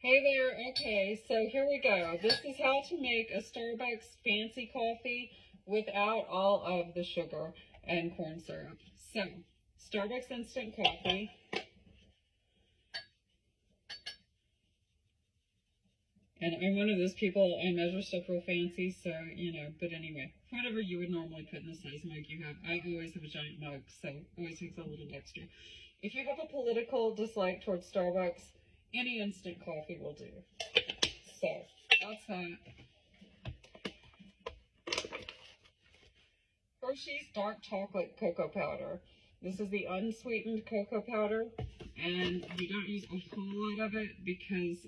Hey there, okay, so here we go. This is how to make a Starbucks fancy coffee without all of the sugar and corn syrup. So, Starbucks instant coffee. And I'm one of those people, I measure stuff real fancy, so, but anyway, whatever you would normally put in the size mug you have. I always have a giant mug, so it always takes a little extra. If you have a political dislike towards Starbucks, any instant coffee will do. So, that's that. Hershey's dark chocolate cocoa powder. This is the unsweetened cocoa powder, and you don't use a whole lot of it because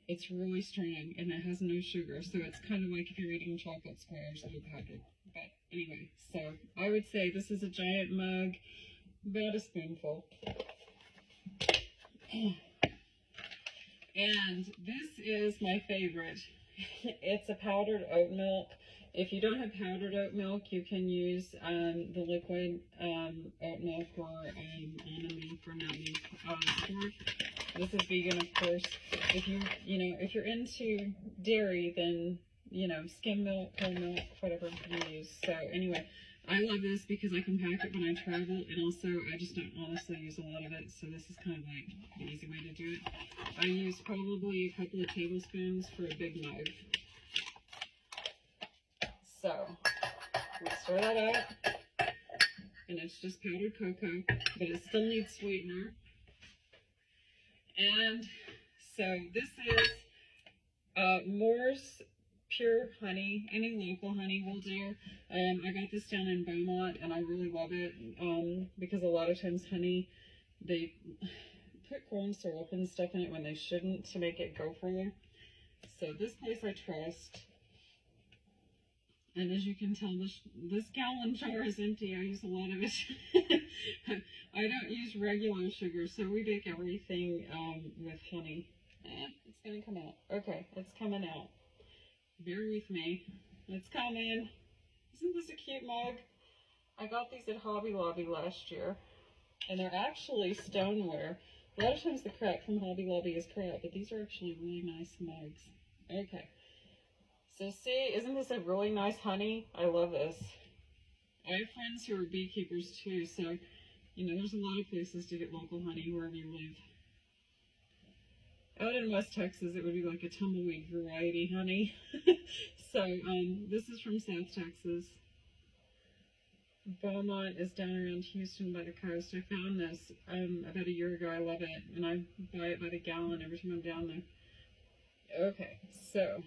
it's really strong and it has no sugar, so it's kind of like if you're eating chocolate squares that are powdered. But anyway, so I would say this is a giant mug, about a spoonful. And this is my favorite. It's a powdered oat milk. If you don't have powdered oat milk, you can use the liquid oat milk or almond milk or nut milk. This is vegan, of course. If you're into dairy, then skim milk, whole milk, whatever you use. So anyway, I love this because I can pack it when I travel, and also I just don't honestly use a lot of it, so this is kind of like the easy way to do it. I use probably a couple of tablespoons for a big mug. So, we stir that up, and it's just powdered cocoa, but it still needs sweetener. And so this is Moore's Pure Honey. Any local honey will do. I got this down in Beaumont, and I really love it because a lot of times honey, they put corn syrup and stuff in it when they shouldn't to make it go further. So this place I trust. And as you can tell, this gallon jar is empty. I use a lot of it. I don't use regular sugar, so we bake everything with honey. And it's going to come out. Okay, it's coming out. Bear with me. It's coming. Isn't this a cute mug? I got these at Hobby Lobby last year. And they're actually stoneware. A lot of times the crap from Hobby Lobby is crap, but these are actually really nice mugs. Okay. So see, isn't this a really nice honey? I love this. I have friends who are beekeepers too, so, there's a lot of places to get local honey wherever you live. Out in West Texas, it would be like a tumbleweed variety honey. So, this is from South Texas. Beaumont is down around Houston by the coast. I found this about a year ago. I love it, and I buy it by the gallon every time I'm down there. Okay, so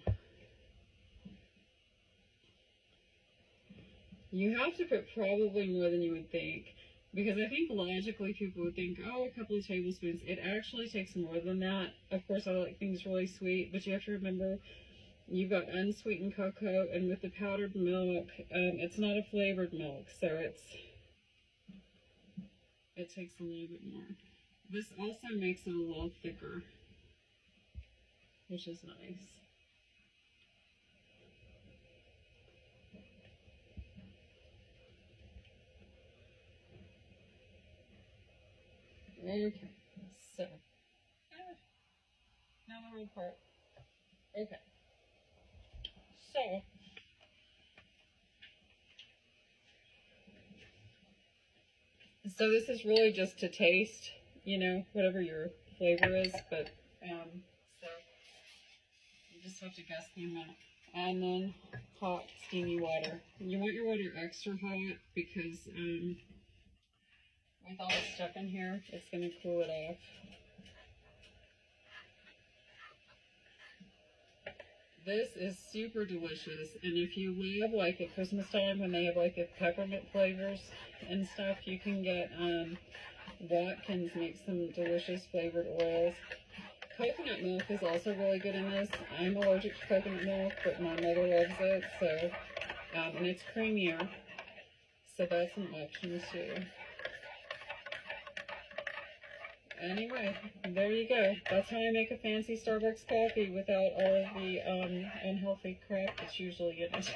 you have to put probably more than you would think, because I think logically people would think, oh, a couple of tablespoons. It actually takes more than that. Of course, I like things really sweet, but you have to remember you've got unsweetened cocoa, and with the powdered milk, it's not a flavored milk, so it takes a little bit more. This also makes it a little thicker, which is nice. Okay, so, now the real part. Okay, so this is really just to taste, whatever your flavor is, but, so, you just have to guess the amount. And then hot, steamy water. You want your water extra hot because, with all the stuff in here, it's going to cool it off. This is super delicious, and if you love, like at Christmas time when they have like the peppermint flavors and stuff, you can get Watkins makes some delicious flavored oils. Coconut milk is also really good in this. I'm allergic to coconut milk, but my mother loves it, so, and it's creamier, so that's an option too. Anyway, there you go. That's how I make a fancy Starbucks coffee without all of the unhealthy crap that's usually in it.